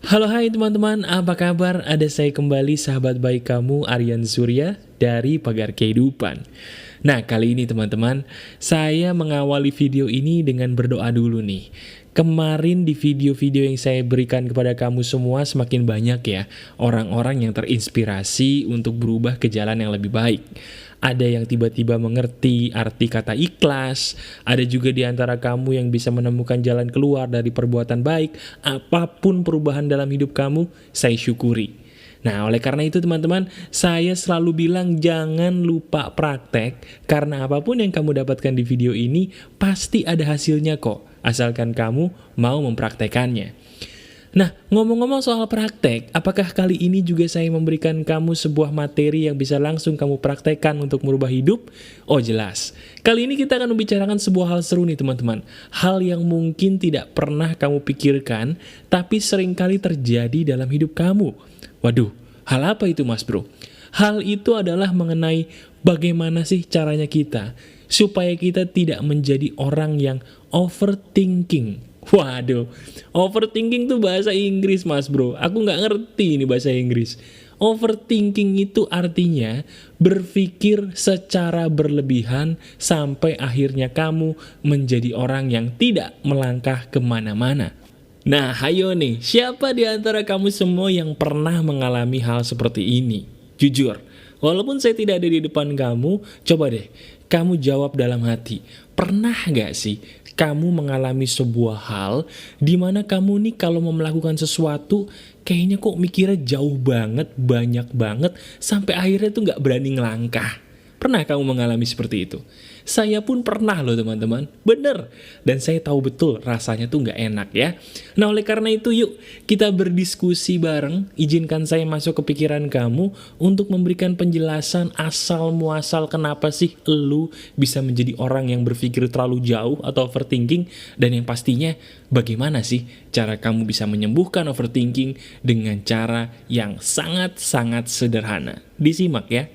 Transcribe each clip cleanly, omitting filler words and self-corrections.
Halo hai teman-teman, apa kabar? Ada saya kembali sahabat baik kamu Aryan Surya dari Pagar Kehidupan. Nah kali ini teman-teman, saya mengawali video ini dengan berdoa dulu nih. Kemarin di video-video yang saya berikan kepada kamu semua semakin banyak ya orang-orang yang terinspirasi untuk berubah ke jalan yang lebih baik. Ada yang tiba-tiba mengerti arti kata ikhlas, ada juga di antara kamu yang bisa menemukan jalan keluar dari perbuatan baik. Apapun perubahan dalam hidup kamu, saya syukuri. Nah, oleh karena itu teman-teman, saya selalu bilang jangan lupa praktek, karena apapun yang kamu dapatkan di video ini, pasti ada hasilnya kok, asalkan kamu mau mempraktekannya. Nah, ngomong-ngomong soal praktek, apakah kali ini juga saya memberikan kamu sebuah materi yang bisa langsung kamu praktekkan untuk merubah hidup? Oh jelas, kali ini kita akan membicarakan sebuah hal seru nih teman-teman. Hal yang mungkin tidak pernah kamu pikirkan, tapi seringkali terjadi dalam hidup kamu. Waduh, hal apa itu mas bro? Hal itu adalah mengenai bagaimana sih caranya kita, supaya kita tidak menjadi orang yang overthinking. Waduh, overthinking tuh bahasa Inggris mas bro. Aku nggak ngerti ini bahasa Inggris. Overthinking itu artinya berpikir secara berlebihan sampai akhirnya kamu menjadi orang yang tidak melangkah kemana-mana. Nah, ayo nih, siapa di antara kamu semua yang pernah mengalami hal seperti ini? Jujur, walaupun saya tidak ada di depan kamu, coba deh, kamu jawab dalam hati. Pernah gak sih kamu mengalami sebuah hal di mana kamu nih kalau mau melakukan sesuatu kayaknya kok mikirnya jauh banget, banyak banget, sampai akhirnya tuh gak berani ngelangkah? Pernah kamu mengalami seperti itu? Saya pun pernah loh teman-teman, bener. Dan saya tahu betul rasanya tuh nggak enak ya. Nah oleh karena itu yuk kita berdiskusi bareng. Izinkan saya masuk ke pikiran kamu untuk memberikan penjelasan asal muasal kenapa sih lu bisa menjadi orang yang berpikir terlalu jauh atau overthinking. Dan yang pastinya bagaimana sih cara kamu bisa menyembuhkan overthinking dengan cara yang sangat-sangat sederhana. Disimak ya.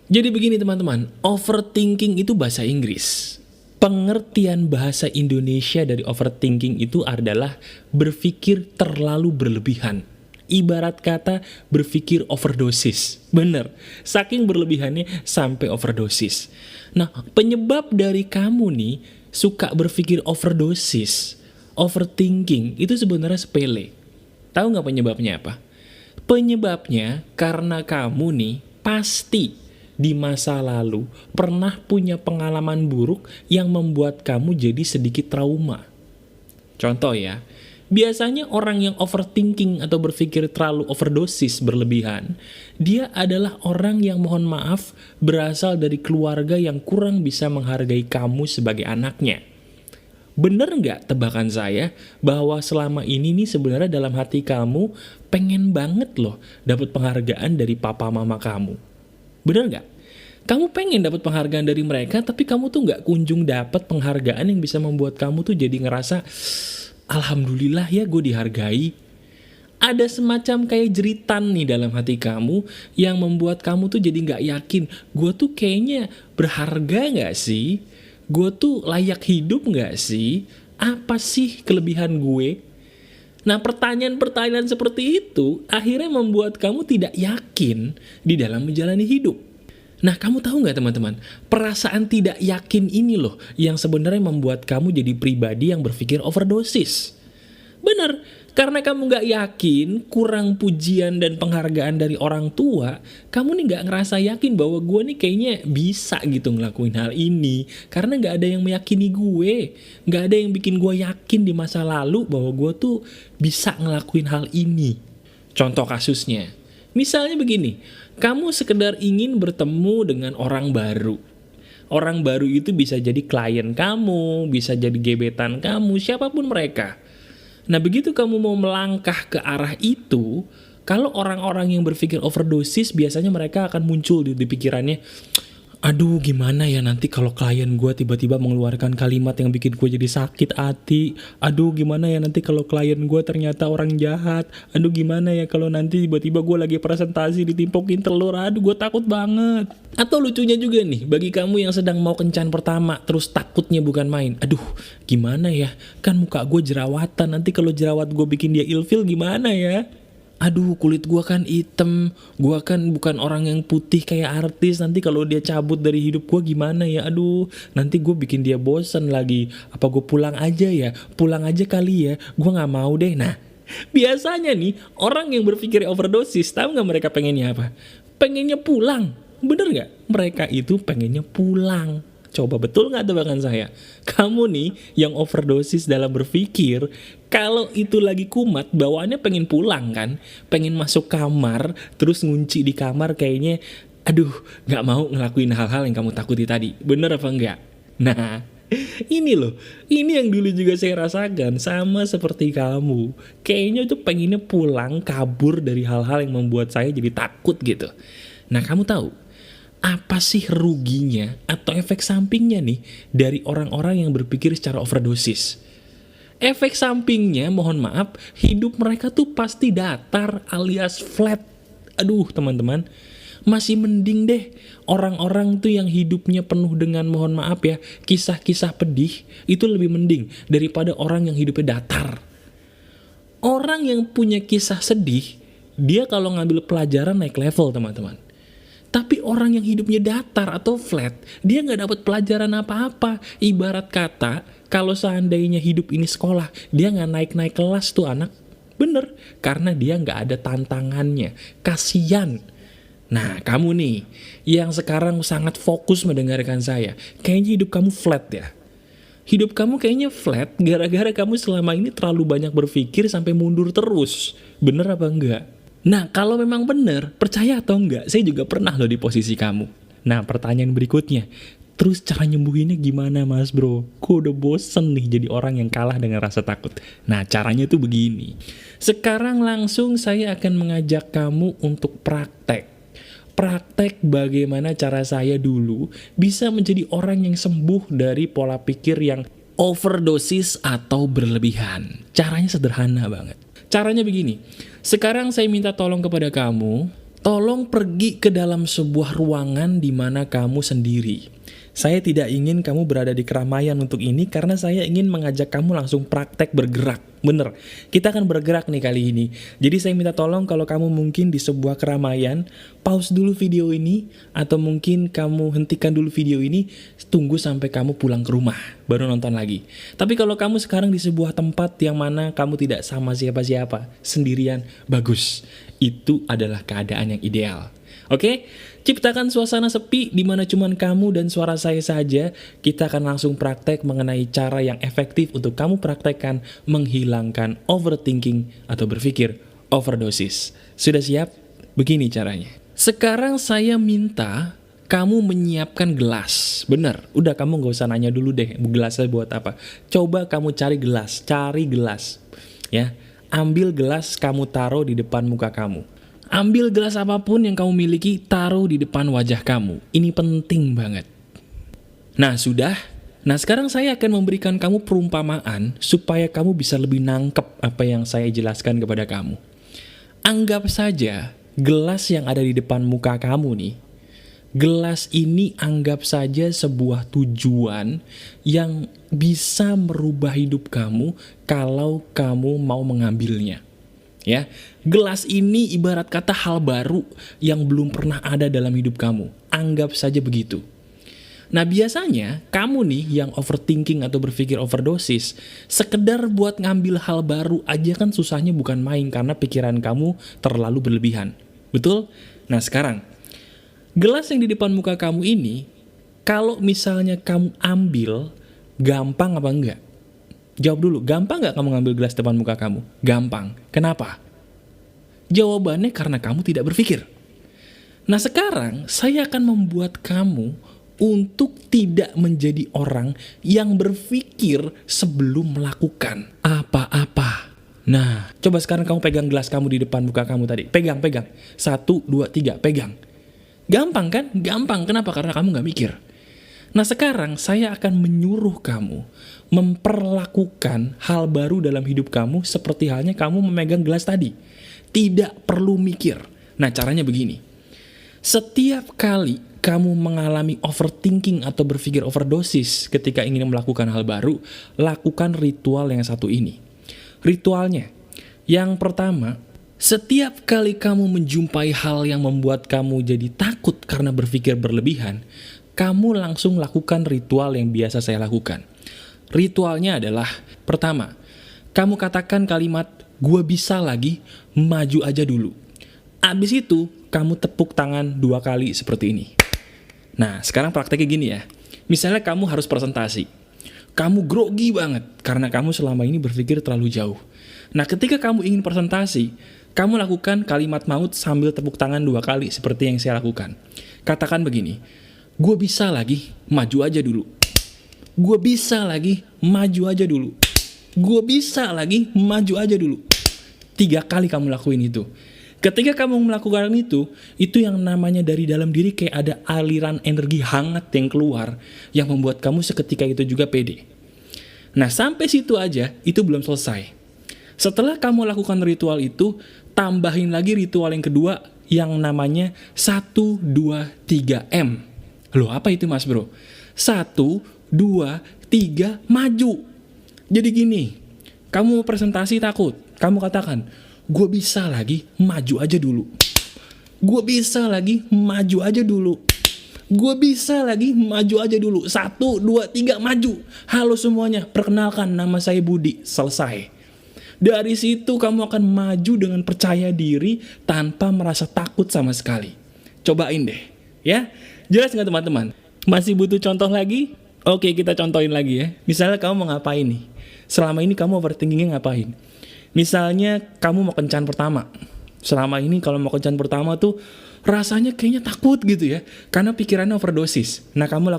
Jadi begini teman-teman, overthinking itu bahasa Inggris. Pengertian bahasa Indonesia dari overthinking itu adalah berpikir terlalu berlebihan. Ibarat kata berpikir overdosis. Bener, saking berlebihannya sampai overdosis. Nah, penyebab dari kamu nih suka berpikir overdosis, overthinking itu sebenarnya sepele. Tahu nggak penyebabnya apa? Penyebabnya karena kamu nih pasti di masa lalu pernah punya pengalaman buruk yang membuat kamu jadi sedikit trauma. Contoh ya, biasanya orang yang overthinking atau berpikir terlalu overdosis berlebihan, dia adalah orang yang mohon maaf berasal dari keluarga yang kurang bisa menghargai kamu sebagai anaknya. Bener nggak tebakan saya bahwa selama ini nih sebenarnya dalam hati kamu pengen banget loh dapat penghargaan dari papa mama kamu? Bener nggak? Kamu pengen dapat penghargaan dari mereka, tapi kamu tuh nggak kunjung dapat penghargaan yang bisa membuat kamu tuh jadi ngerasa, alhamdulillah ya gue dihargai. Ada semacam kayak jeritan nih dalam hati kamu yang membuat kamu tuh jadi nggak yakin, gue tuh kayaknya berharga nggak sih? Gue tuh layak hidup nggak sih? Apa sih kelebihan gue? Nah pertanyaan-pertanyaan seperti itu akhirnya membuat kamu tidak yakin di dalam menjalani hidup. Nah kamu tahu nggak teman-teman, perasaan tidak yakin ini loh yang sebenarnya membuat kamu jadi pribadi yang berpikir overdosis. Bener, karena kamu nggak yakin, kurang pujian dan penghargaan dari orang tua, kamu nih nggak ngerasa yakin bahwa gue nih kayaknya bisa gitu ngelakuin hal ini. Karena nggak ada yang meyakini gue, nggak ada yang bikin gue yakin di masa lalu bahwa gue tuh bisa ngelakuin hal ini. Contoh kasusnya, misalnya begini, kamu sekedar ingin bertemu dengan orang baru. Orang baru itu bisa jadi klien kamu, bisa jadi gebetan kamu, siapapun mereka. Nah begitu kamu mau melangkah ke arah itu, kalau orang-orang yang berpikir overdosis biasanya mereka akan muncul di pikirannya, Aduh, gimana ya nanti kalau klien gue tiba-tiba mengeluarkan kalimat yang bikin gue jadi sakit hati. Aduh, gimana ya nanti kalau klien gue ternyata orang jahat. Aduh, gimana ya kalau nanti tiba-tiba gue lagi presentasi ditimpokin telur. Aduh, gue takut banget. Atau lucunya juga nih, bagi kamu yang sedang mau kencan pertama, terus takutnya bukan main. Aduh, gimana ya? Kan muka gue jerawatan, nanti kalau jerawat gue bikin dia ilfil gimana ya? Aduh, kulit gua kan hitam, gua kan bukan orang yang putih kayak artis, nanti kalau dia cabut dari hidup gua gimana ya? Aduh, nanti gua bikin dia bosan lagi. Apa gua pulang aja ya? Pulang aja kali ya, gua nggak mau deh. Nah, biasanya nih, orang yang berpikir overdosis, tahu nggak mereka pengennya apa? Pengennya pulang, bener nggak? Mereka itu pengennya pulang. Coba betul nggak tebakan saya? Kamu nih yang overdosis dalam berpikir, kalau itu lagi kumat, bawaannya pengen pulang kan? Pengen masuk kamar, terus ngunci di kamar kayaknya, aduh nggak mau ngelakuin hal-hal yang kamu takuti tadi. Bener apa enggak? Nah, ini loh, ini yang dulu juga saya rasakan, sama seperti kamu. Kayaknya tuh pengennya pulang, kabur dari hal-hal yang membuat saya jadi takut gitu. Nah, kamu tahu apa sih ruginya atau efek sampingnya nih dari orang-orang yang berpikir secara overdosis? Efek sampingnya, mohon maaf, hidup mereka tuh pasti datar alias flat. Aduh teman-teman, masih mending deh orang-orang tuh yang hidupnya penuh dengan, mohon maaf ya, kisah-kisah pedih, itu lebih mending daripada orang yang hidupnya datar. Orang yang punya kisah sedih, dia kalau ngambil pelajaran naik level teman-teman. Tapi orang yang hidupnya datar atau flat, dia nggak dapat pelajaran apa-apa. Ibarat kata, kalau seandainya hidup ini sekolah, dia nggak naik-naik kelas tuh anak. Bener, karena dia nggak ada tantangannya. Kasian. Nah, kamu nih, yang sekarang sangat fokus mendengarkan saya, kayaknya hidup kamu flat ya. Hidup kamu kayaknya flat, gara-gara kamu selama ini terlalu banyak berpikir sampai mundur terus. Bener apa enggak? Nah, kalau memang benar, percaya atau enggak, saya juga pernah loh di posisi kamu. Nah, pertanyaan berikutnya, terus cara nyembuhinnya gimana mas bro? Kok udah bosen nih jadi orang yang kalah dengan rasa takut. Nah, caranya tuh begini. Sekarang langsung saya akan mengajak kamu untuk praktek. Praktek bagaimana cara saya dulu bisa menjadi orang yang sembuh dari pola pikir yang overdosis atau berlebihan. Caranya sederhana banget. Caranya begini, sekarang saya minta tolong kepada kamu, tolong pergi ke dalam sebuah ruangan di mana kamu sendiri. Saya tidak ingin kamu berada di keramaian untuk ini karena saya ingin mengajak kamu langsung praktek bergerak. Bener, kita akan bergerak nih kali ini. Jadi saya minta tolong kalau kamu mungkin di sebuah keramaian, pause dulu video ini, atau mungkin kamu hentikan dulu video ini, tunggu sampai kamu pulang ke rumah, baru nonton lagi. Tapi kalau kamu sekarang di sebuah tempat yang mana kamu tidak sama siapa-siapa, sendirian, bagus. Itu adalah keadaan yang ideal. Oke, ciptakan suasana sepi di mana cuman kamu dan suara saya saja. Kita akan langsung praktek mengenai cara yang efektif untuk kamu praktekkan menghilangkan overthinking atau berpikir overdosis. Sudah siap? Begini caranya. Sekarang saya minta kamu menyiapkan gelas. Bener, udah kamu gak usah nanya dulu deh gelasnya buat apa. Coba kamu cari gelas. Ya, ambil gelas, kamu taruh di depan muka kamu. Ambil gelas apapun yang kamu miliki, taruh di depan wajah kamu. Ini penting banget. Nah, sudah. Nah, sekarang saya akan memberikan kamu perumpamaan supaya kamu bisa lebih nangkep apa yang saya jelaskan kepada kamu. Anggap saja gelas yang ada di depan muka kamu nih. Gelas ini anggap saja sebuah tujuan yang bisa merubah hidup kamu kalau kamu mau mengambilnya. Ya, gelas ini ibarat kata hal baru yang belum pernah ada dalam hidup kamu. Anggap saja begitu. Nah, biasanya kamu nih yang overthinking atau berpikir overdosis, sekedar buat ngambil hal baru aja kan susahnya bukan main karena pikiran kamu terlalu berlebihan. Betul? Nah, sekarang gelas yang di depan muka kamu ini, kalau misalnya kamu ambil, gampang apa enggak? Jawab dulu, gampang nggak kamu ngambil gelas depan muka kamu? Gampang. Kenapa? Jawabannya karena kamu tidak berpikir. Nah, sekarang saya akan membuat kamu untuk tidak menjadi orang yang berpikir sebelum melakukan apa-apa. Nah, coba sekarang kamu pegang gelas kamu di depan muka kamu tadi. Pegang. 1, 2, 3, pegang. Gampang kan? Gampang. Kenapa? Karena kamu nggak mikir. Nah sekarang saya akan menyuruh kamu memperlakukan hal baru dalam hidup kamu seperti halnya kamu memegang gelas tadi. Tidak perlu mikir. Nah caranya begini. Setiap kali kamu mengalami overthinking atau berpikir overdosis ketika ingin melakukan hal baru, lakukan ritual yang satu ini. Ritualnya, yang pertama, setiap kali kamu menjumpai hal yang membuat kamu jadi takut karena berpikir berlebihan, kamu langsung lakukan ritual yang biasa saya lakukan. Ritualnya adalah, pertama, kamu katakan kalimat, "Gua bisa lagi, maju aja dulu." Abis itu, kamu tepuk tangan 2 kali seperti ini. Nah, sekarang prakteknya gini ya. Misalnya kamu harus presentasi. Kamu grogi banget, karena kamu selama ini berpikir terlalu jauh. Nah, ketika kamu ingin presentasi, kamu lakukan kalimat maut sambil tepuk tangan 2 kali, seperti yang saya lakukan. Katakan begini, "Gue bisa lagi, maju aja dulu. Gue bisa lagi, maju aja dulu. Gue bisa lagi, maju aja dulu." 3 kali kamu lakuin itu. Ketika kamu melakukan itu yang namanya dari dalam diri kayak ada aliran energi hangat yang keluar, yang membuat kamu seketika itu juga pede. Nah, sampai situ aja, itu belum selesai. Setelah kamu lakukan ritual itu, tambahin lagi ritual yang kedua, yang namanya 1, 2, 3M. Loh, apa itu mas bro? 1, 2, 3, maju. Jadi gini, kamu presentasi takut, kamu katakan, "Gue bisa lagi, maju aja dulu. Gue bisa lagi, maju aja dulu. Gue bisa lagi, maju aja dulu. 1, 2, 3, maju. Halo semuanya, perkenalkan nama saya Budi." Selesai. Dari situ kamu akan maju dengan percaya diri tanpa merasa takut sama sekali. Cobain deh, ya. Jelas nggak teman-teman? Masih butuh contoh lagi? Oke, kita contohin lagi ya. Misalnya kamu mau ngapain nih? Selama ini kamu overthinkingnya ngapain? Misalnya kamu mau kencan pertama. Selama ini kalau mau kencan pertama tuh rasanya kayaknya takut gitu ya. Karena pikirannya overdosis. Nah kamu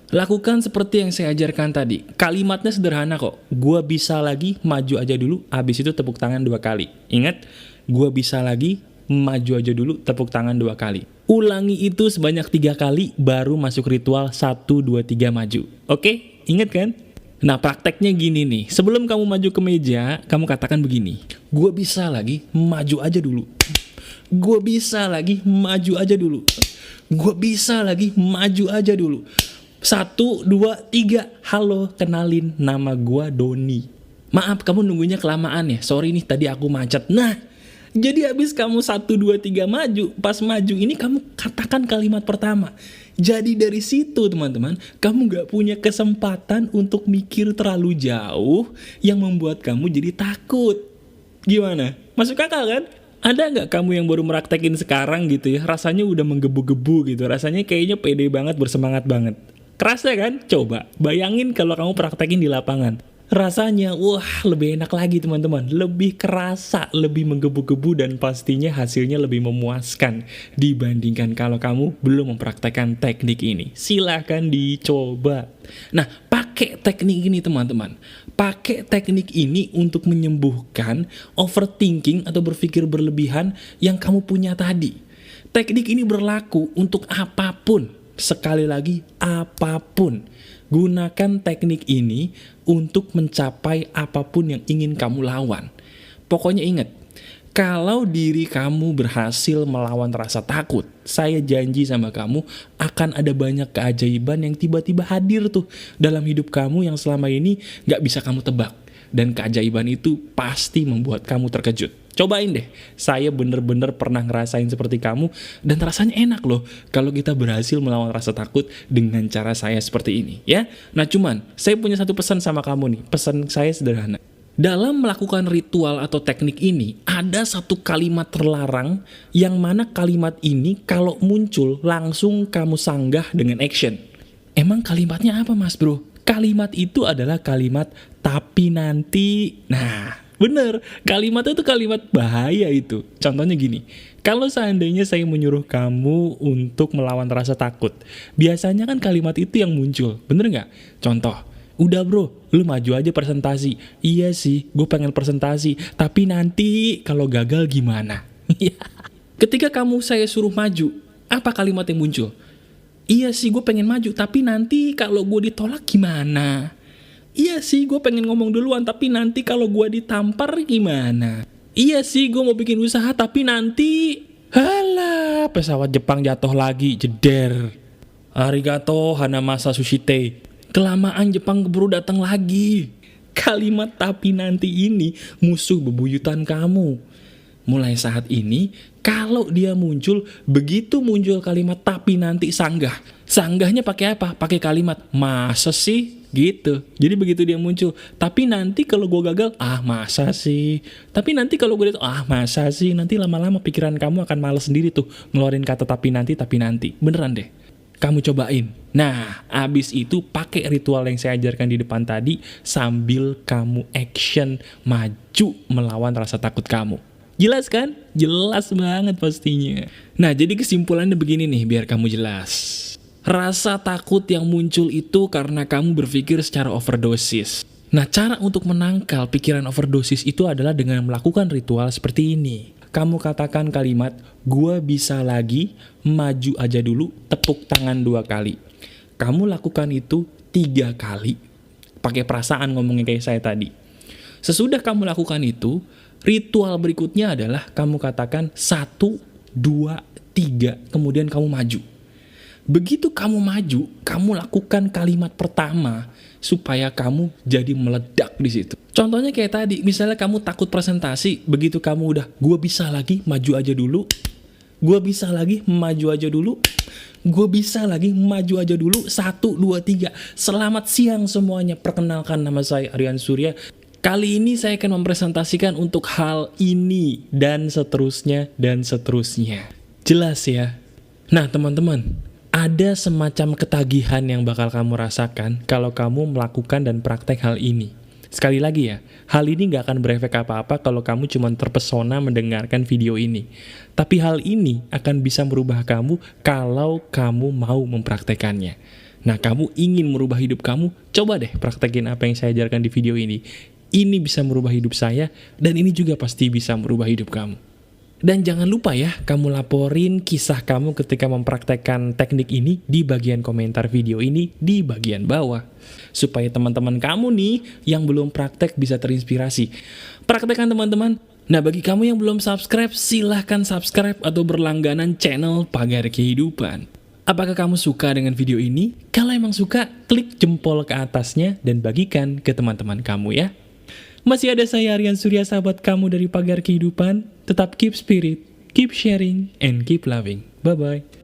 Lakukan seperti yang saya ajarkan tadi. Kalimatnya sederhana kok. Gua bisa lagi, maju aja dulu. Habis itu tepuk tangan 2 kali. Ingat, gua bisa lagi, maju aja dulu, tepuk tangan 2 kali. Ulangi itu sebanyak 3 kali, baru masuk ritual 1, 2, 3 maju. Oke? Ingat kan? Nah prakteknya gini nih. Sebelum kamu maju ke meja, kamu katakan begini. Gua bisa lagi, maju aja dulu. Gua bisa lagi, maju aja dulu. Gua bisa lagi, maju aja dulu. 1, 2, 3. Halo, kenalin, nama gua Doni. Maaf, kamu nunggunya kelamaan ya. Sorry nih, tadi aku macet. Nah, jadi habis kamu 1, 2, 3 maju. Pas maju ini kamu katakan kalimat pertama. Jadi dari situ teman-teman, kamu gak punya kesempatan untuk mikir terlalu jauh yang membuat kamu jadi takut. Gimana? Masuk akal kan? Ada nggak kamu yang baru meraktekin sekarang gitu ya, rasanya udah menggebu-gebu gitu, rasanya kayaknya pede banget, bersemangat banget. Kerasa kan? Coba, bayangin kalau kamu praktekin di lapangan. Rasanya, wah lebih enak lagi teman-teman. Lebih kerasa, lebih menggebu-gebu dan pastinya hasilnya lebih memuaskan dibandingkan kalau kamu belum mempraktekkan teknik ini. Silahkan dicoba. Nah, pakai teknik ini teman-teman. Pakai teknik ini untuk menyembuhkan overthinking atau berpikir berlebihan yang kamu punya tadi. Teknik ini berlaku untuk apapun. Sekali lagi, apapun. Gunakan teknik ini untuk mencapai apapun yang ingin kamu lawan. Pokoknya ingat, kalau diri kamu berhasil melawan rasa takut, saya janji sama kamu akan ada banyak keajaiban yang tiba-tiba hadir tuh dalam hidup kamu yang selama ini gak bisa kamu tebak. Dan keajaiban itu pasti membuat kamu terkejut. Cobain deh, saya bener-bener pernah ngerasain seperti kamu, dan rasanya enak loh kalau kita berhasil melawan rasa takut dengan cara saya seperti ini, ya. Nah cuman, saya punya satu pesan sama kamu nih, pesan saya sederhana. Dalam melakukan ritual atau teknik ini, ada satu kalimat terlarang, yang mana kalimat ini kalau muncul langsung kamu sanggah dengan action. Emang kalimatnya apa mas bro? Kalimat itu adalah kalimat tapi nanti. Nah, bener, kalimat itu kalimat bahaya itu. Contohnya gini, kalau seandainya saya menyuruh kamu untuk melawan rasa takut, biasanya kan kalimat itu yang muncul, bener nggak? Contoh, udah bro, lu maju aja presentasi. Iya sih, gue pengen presentasi, tapi nanti kalau gagal gimana? Ketika saya suruh maju, Apa kalimat yang muncul? Iya sih gue pengen maju, tapi nanti kalau gue ditolak gimana? Iya sih gue pengen ngomong duluan, tapi nanti kalau gue ditampar gimana? Iya sih gue mau bikin usaha, tapi nanti... Halah, pesawat Jepang jatuh lagi, jeder. Arigato hanamasa sushite. Kelamaan Jepang keburu datang lagi. Kalimat tapi nanti ini musuh bebuyutan kamu. Mulai saat ini, kalau dia muncul, begitu muncul kalimat tapi nanti sanggah. Sanggahnya pakai apa? Pakai kalimat, masa sih? Gitu. Jadi begitu dia muncul, tapi nanti kalau gue gagal, masa sih? Tapi nanti kalau gue itu, masa sih? Nanti lama-lama pikiran kamu akan males sendiri tuh, ngeluarin kata tapi nanti. Beneran deh. Kamu cobain. Nah, abis itu pakai ritual yang saya ajarkan di depan tadi, sambil kamu action, maju melawan rasa takut kamu. Jelas kan? Jelas banget pastinya. Nah, jadi kesimpulannya begini nih, biar kamu jelas. Rasa takut yang muncul itu karena kamu berpikir secara overdosis. Nah, cara untuk menangkal pikiran overdosis itu adalah dengan melakukan ritual seperti ini. Kamu katakan kalimat, gua bisa lagi, maju aja dulu, tepuk tangan 2 kali. Kamu lakukan itu 3 kali. Pakai perasaan ngomongnya kayak saya tadi. Sesudah kamu lakukan itu, ritual berikutnya adalah kamu katakan 1, 2, 3, kemudian kamu maju. Begitu kamu maju, kamu lakukan kalimat pertama supaya kamu jadi meledak di situ. Contohnya kayak tadi, misalnya kamu takut presentasi, begitu kamu udah, gue bisa lagi, maju aja dulu. Gue bisa lagi, maju aja dulu. Gue bisa lagi, maju aja dulu. 1, 2, 3. Selamat siang semuanya. Perkenalkan, nama saya Aryan Surya. Kali ini saya akan mempresentasikan untuk hal ini dan seterusnya dan seterusnya. Jelas ya? Nah teman-teman, ada semacam ketagihan yang bakal kamu rasakan kalau kamu melakukan dan praktek hal ini. Sekali lagi ya, hal ini gak akan berefek apa-apa kalau kamu cuma terpesona mendengarkan video ini. Tapi hal ini akan bisa merubah kamu kalau kamu mau mempraktekannya. Nah, kamu ingin merubah hidup kamu, coba deh praktekin apa yang saya ajarkan di video ini. Ini bisa merubah hidup saya, dan ini juga pasti bisa merubah hidup kamu. Dan jangan lupa ya, kamu laporin kisah kamu ketika mempraktekkan teknik ini di bagian komentar video ini di bagian bawah. Supaya teman-teman kamu nih yang belum praktek bisa terinspirasi. Praktekkan teman-teman. Nah, bagi kamu yang belum subscribe, silahkan subscribe atau berlangganan channel Pagar Kehidupan. Apakah kamu suka dengan video ini? Kalau emang suka, klik jempol ke atasnya dan bagikan ke teman-teman kamu ya. Masih ada saya Aryan Surya, sahabat kamu dari Pagar Kehidupan. Tetap keep spirit, keep sharing, and keep loving. Bye-bye.